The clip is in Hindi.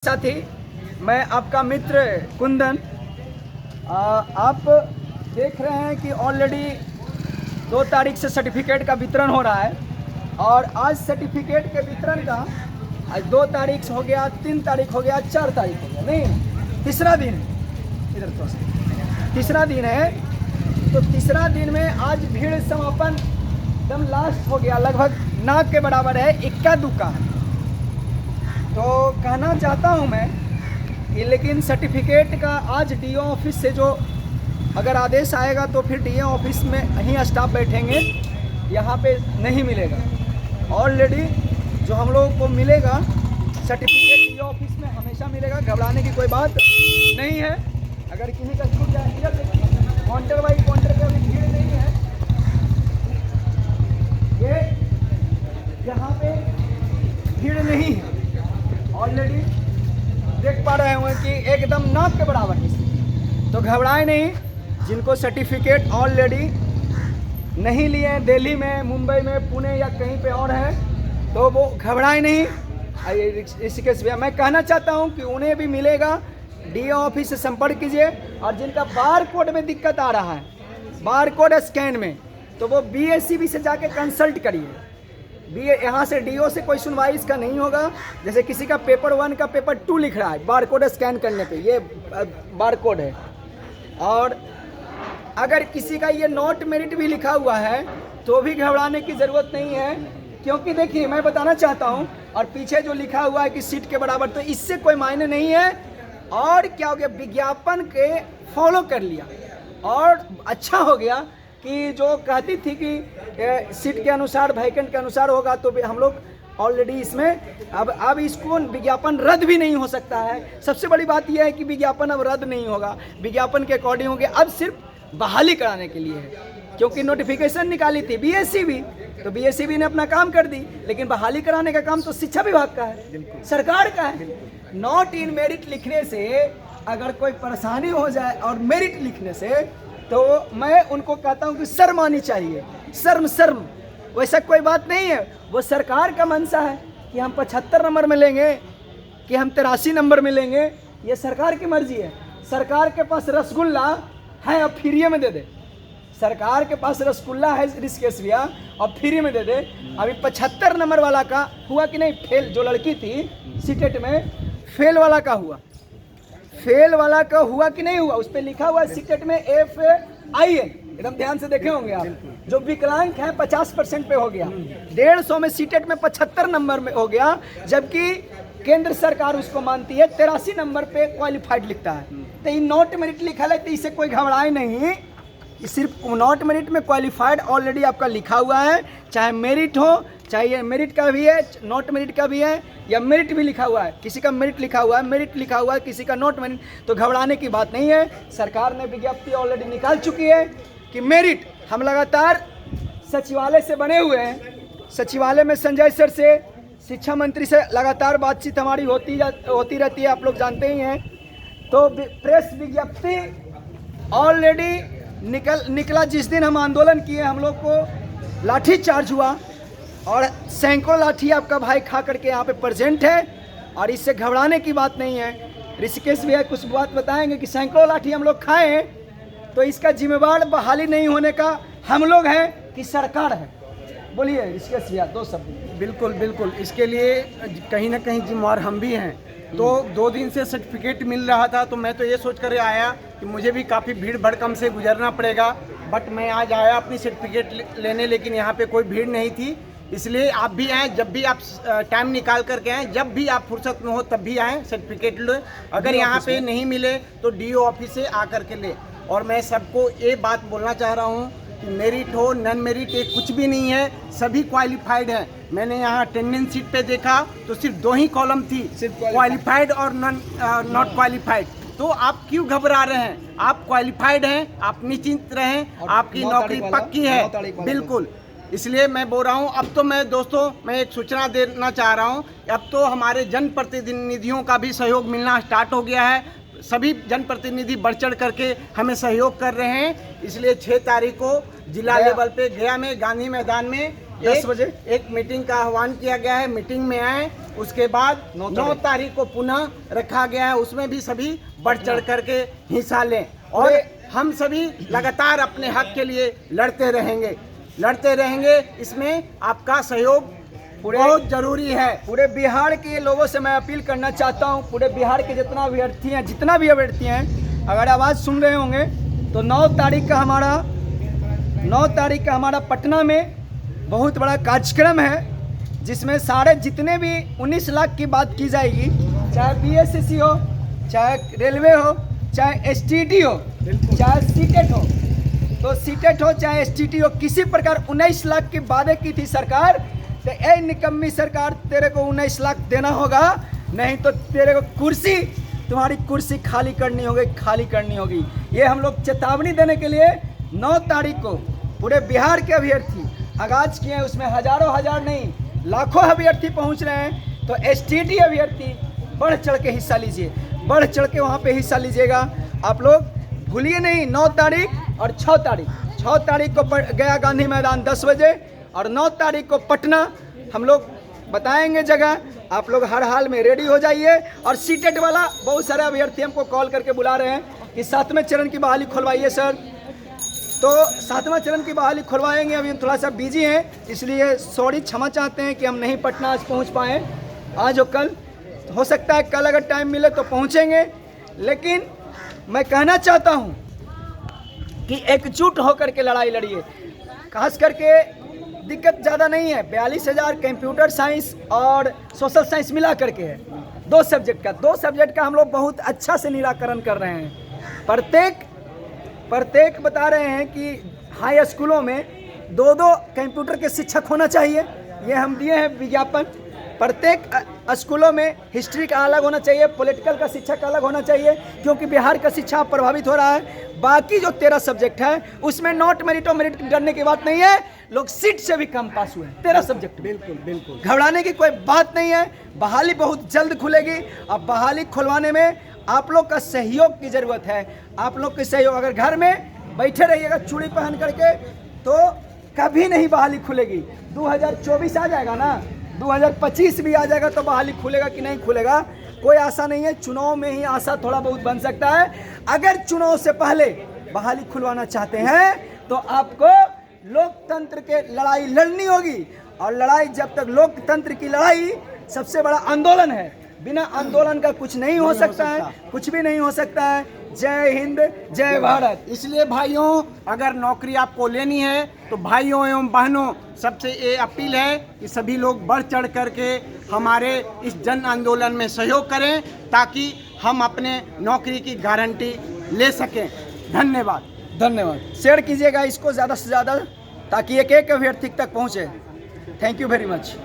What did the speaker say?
साथी, मैं आपका मित्र कुंदन। आप देख रहे हैं कि ऑलरेडी 2 तारीख से सर्टिफिकेट का वितरण हो रहा है और आज सर्टिफिकेट के वितरण का आज 2 तारीख हो गया, 3 तारीख हो गया, 4 तारीख हो गया, नहीं तीसरा दिन है। इधर तो तीसरा दिन है, तो तीसरा दिन में आज भीड़ समापन एकदम लास्ट हो गया, लगभग नाक के बराबर है, इक्का दुक्का है। तो कहना चाहता हूं मैं कि लेकिन सर्टिफिकेट का आज डीओ ऑफिस से जो अगर आदेश आएगा तो फिर डीओ ऑफिस में ही स्टाफ बैठेंगे, यहाँ पे नहीं मिलेगा। ऑलरेडी जो हम लोगों को मिलेगा सर्टिफिकेट डीओ ऑफिस में हमेशा मिलेगा, घबराने की कोई बात नहीं है। अगर किसी का छूट जाए, काउंटर बाई काउंटर का भी भीड़ नहीं है, ये यहाँ पे भीड़ नहीं है। ऑलरेडी देख पा रहे होंगे कि एकदम नाक के बराबर है, तो घबराए नहीं। जिनको सर्टिफिकेट ऑलरेडी नहीं लिए हैं, दिल्ली में, मुंबई में, पुणे या कहीं पे और है, तो वो घबराए नहीं। ऋषिकेश भैया, मैं कहना चाहता हूं कि उन्हें भी मिलेगा, डीओ ऑफिस से संपर्क कीजिए। और जिनका बार कोड में दिक्कत आ रहा है, बार कोड स्कैन में, तो वो BSCB से जाके कंसल्ट करिए। यहाँ से डीओ से कोई सुनवाई इसका नहीं होगा। जैसे किसी का पेपर 1 का पेपर 2 लिख रहा है बार कोड स्कैन करने पे, ये बार कोड है। और अगर किसी का ये नॉट मेरिट भी लिखा हुआ है तो भी घबराने की ज़रूरत नहीं है, क्योंकि देखिए मैं बताना चाहता हूँ, और पीछे जो लिखा हुआ है कि सीट के बराबर, तो इससे कोई मायने नहीं है। और क्या हो गया, विज्ञापन के फॉलो कर लिया, और अच्छा हो गया कि जो कहती थी कि सीट के अनुसार, वैकेंट के अनुसार होगा, तो हम लोग ऑलरेडी इसमें अब इसको विज्ञापन रद्द भी नहीं हो सकता है। सबसे बड़ी बात यह है कि विज्ञापन अब रद्द नहीं होगा, विज्ञापन के अकॉर्डिंग हो गया। अब सिर्फ बहाली कराने के लिए है, क्योंकि नोटिफिकेशन निकाली थी BSCB, तो BSCB ने अपना काम कर दी, लेकिन बहाली कराने का काम तो शिक्षा विभाग का है, सरकार का है। नॉट इन मेरिट लिखने से अगर कोई परेशानी हो जाए और मेरिट लिखने से, तो मैं उनको कहता हूं कि शर्म आनी चाहिए। शर्म वैसा कोई बात नहीं है। वो सरकार का मंशा है कि हम 75 नंबर में लेंगे, कि हम 83 नंबर में लेंगे, ये सरकार की मर्जी है। सरकार के पास रसगुल्ला है, अब फ्री में दे दे। सरकार के पास रसगुल्ला है ऋषिकेश भैया, अब फ्री में दे दे। अभी 75 नंबर वाला का हुआ कि नहीं फेल, जो लड़की थी सीटेट में, फेल वाला का हुआ, फेल वाला का हुआ कि नहीं हुआ, उस पर लिखा हुआ है सीटेट में FAIN, एकदम ध्यान से देखे होंगे आप। जो विकलांग है 50% पे हो गया, 150 में सीटेट में 75 नंबर में हो गया, जबकि केंद्र सरकार उसको मानती है 83 नंबर पे क्वालिफाइड लिखता है। तो ये नॉट मेरिट लिखा है, तो इससे कोई घबराए नहीं। सिर्फ नॉट मेरिट में क्वालिफाइड ऑलरेडी आपका लिखा हुआ है, चाहे मेरिट हो, चाहे ये मेरिट का भी है, नॉट मेरिट का भी है, या मेरिट भी लिखा हुआ है। किसी का मेरिट लिखा हुआ है, मेरिट लिखा हुआ है, किसी का नॉट मेरिट, तो घबराने की बात नहीं है। सरकार ने विज्ञप्ति ऑलरेडी निकाल चुकी है कि मेरिट, हम लगातार सचिवालय से बने हुए हैं, सचिवालय में संजय सर से, शिक्षा मंत्री से लगातार बातचीत हमारी होती रहती है, आप लोग जानते ही हैं। तो प्रेस विज्ञप्ति ऑलरेडी निकला। जिस दिन हम आंदोलन किए, हम लोग को लाठी चार्ज हुआ, और सैकड़ों लाठी आपका भाई खा करके यहाँ पे प्रेजेंट है, और इससे घबराने की बात नहीं है। ऋषिकेश भैया कुछ बात बताएंगे कि सैकड़ों लाठी हम लोग खाए हैं, तो इसका जिम्मेवार बहाली नहीं होने का हम लोग हैं कि सरकार है? बोलिए ऋषिकेश भैया, 2 शब्द। बिल्कुल, इसके लिए कहीं ना कहीं जिम्मेवार हम भी हैं। तो 2 दिन से सर्टिफिकेट मिल रहा था, तो मैं तो ये सोच कर आया कि मुझे भी काफ़ी भीड़ भड़कम से गुजरना पड़ेगा, बट मैं आज आया अपनी सर्टिफिकेट लेने, लेकिन यहाँ पे कोई भीड़ नहीं थी। इसलिए आप भी आएँ, जब भी आप टाइम निकाल करके आएँ, जब भी आप फुर्सत में हो तब भी आएँ, सर्टिफिकेट लो। अगर यहाँ पे नहीं मिले तो DO ऑफिस से आ करके ले। और मैं सबको ये बात बोलना चाह रहा हूँ कि मेरिट हो, नॉन मेरिट, ये कुछ भी नहीं है, सभी क्वालिफाइड हैं। मैंने यहाँ अटेंडेंस शीट पे देखा तो सिर्फ 2 ही कॉलम थी, क्वालिफाइड और नॉट क्वालिफाइड। तो आप क्यों घबरा रहे हैं? आप क्वालिफाइड हैं, आप निश्चिंत रहें, आपकी नौकरी पक्की है। बिल्कुल, इसलिए मैं बोल रहा हूँ। अब तो मैं दोस्तों, मैं एक सूचना देना चाह रहा हूँ, अब तो हमारे जनप्रतिनिधियों का भी सहयोग मिलना स्टार्ट हो गया है। सभी जनप्रतिनिधि बढ़ चढ़ करके हमें सहयोग कर रहे हैं। इसलिए 6 तारीख को जिला लेवल पे गया में गांधी मैदान में 10 बजे एक मीटिंग का आह्वान किया गया है। मीटिंग में आए उसके बाद 9 9 तारीख को पुनः रखा गया है, उसमें भी सभी बढ़ चढ़ करके हिस्सा लें और हम सभी लगातार अपने हक के लिए लड़ते रहेंगे। इसमें आपका सहयोग बहुत जरूरी है। पूरे बिहार के लोगों से मैं अपील करना चाहता हूँ, पूरे बिहार के जितना भी अभ्यर्थी हैं, अगर आवाज़ सुन रहे होंगे तो 9 तारीख का हमारा पटना में बहुत बड़ा कार्यक्रम है, जिसमें सारे जितने भी 19 लाख की बात की जाएगी, चाहे बीएससी हो, चाहे रेलवे हो, चाहे एसटीटी हो, चाहे सीटेट हो, तो सीटेट हो चाहे एसटीटी हो, किसी प्रकार 19 लाख की वादे की थी सरकार। तो ए निकम्मी सरकार, तेरे को 19 लाख देना होगा, नहीं तो तेरे को तुम्हारी कुर्सी खाली करनी होगी। ये हम लोग चेतावनी देने के लिए 9 तारीख को पूरे बिहार के अभ्यर्थी आगाज किए हैं। उसमें हजार नहीं, लाखों अभ्यर्थी पहुंच रहे हैं। तो एसटीटी अभ्यर्थी बढ़ चढ़ के हिस्सा लीजिए, बढ़ चढ़ के वहाँ पे हिस्सा लीजिएगा। आप लोग भूलिए नहीं, 9 तारीख और 6 तारीख को गया गांधी मैदान 10 बजे और 9 तारीख को पटना हम लोग बताएंगे जगह। आप लोग हर हाल में रेडी हो जाइए। और सीटेट वाला बहुत सारे अभ्यर्थी हमको कॉल करके बुला रहे हैं कि 7वें चरण की बहाली खुलवाइए सर। तो 7वां चरण की बहाली खुलवाएंगे। अभी हम थोड़ा सा बिजी हैं, इसलिए सॉरी, क्षमा चाहते हैं कि हम नहीं पटना आज पहुंच पाए, आज और कल। हो सकता है कल अगर टाइम मिले तो पहुंचेंगे। लेकिन मैं कहना चाहता हूं कि एकजुट होकर के लड़ाई लड़िए। खास करके दिक्कत ज़्यादा नहीं है, 42,000 कंप्यूटर साइंस और सोशल साइंस मिला करके है। 2 सब्जेक्ट का हम लोग बहुत अच्छा से निराकरण कर रहे हैं। प्रत्येक बता रहे हैं कि हाई स्कूलों में 2 कंप्यूटर के शिक्षक होना चाहिए। ये हम दिए हैं विज्ञापन। प्रत्येक स्कूलों में हिस्ट्री का अलग होना चाहिए, पॉलिटिकल का शिक्षक अलग होना चाहिए, क्योंकि बिहार का शिक्षा प्रभावित हो रहा है। बाकी जो 13 सब्जेक्ट है उसमें नॉट मेरिट और मेरिट डरने की बात नहीं है। लोग सीट से भी कम पास हुए 13 सब्जेक्ट। बिल्कुल घबराने की कोई बात नहीं है। बहाली बहुत जल्द खुलेगी। अब बहाली खुलवाने में आप लोग का सहयोग की ज़रूरत है। आप लोग के सहयोग, अगर घर में बैठे रहिएगा चूड़ी पहन करके तो कभी नहीं बहाली खुलेगी। 2024 आ जाएगा ना, 2025 भी आ जाएगा तो बहाली खुलेगा कि नहीं खुलेगा कोई आशा नहीं है। चुनाव में ही आशा थोड़ा बहुत बन सकता है। अगर चुनाव से पहले बहाली खुलवाना चाहते हैं तो आपको लोकतंत्र के लड़ाई लड़नी होगी। और लड़ाई, जब तक लोकतंत्र की लड़ाई सबसे बड़ा आंदोलन है, बिना आंदोलन का कुछ नहीं हो सकता है, कुछ भी नहीं हो सकता है। जय हिंद, जय भारत। इसलिए भाइयों, अगर नौकरी आपको लेनी है तो भाइयों एवं बहनों सबसे ये अपील है कि सभी लोग बढ़ चढ़ करके हमारे इस जन आंदोलन में सहयोग करें, ताकि हम अपने नौकरी की गारंटी ले सकें। धन्यवाद। शेयर कीजिएगा इसको ज़्यादा से ज़्यादा, ताकि एक अभ्यर्थी तक पहुँचे। Thank you very much.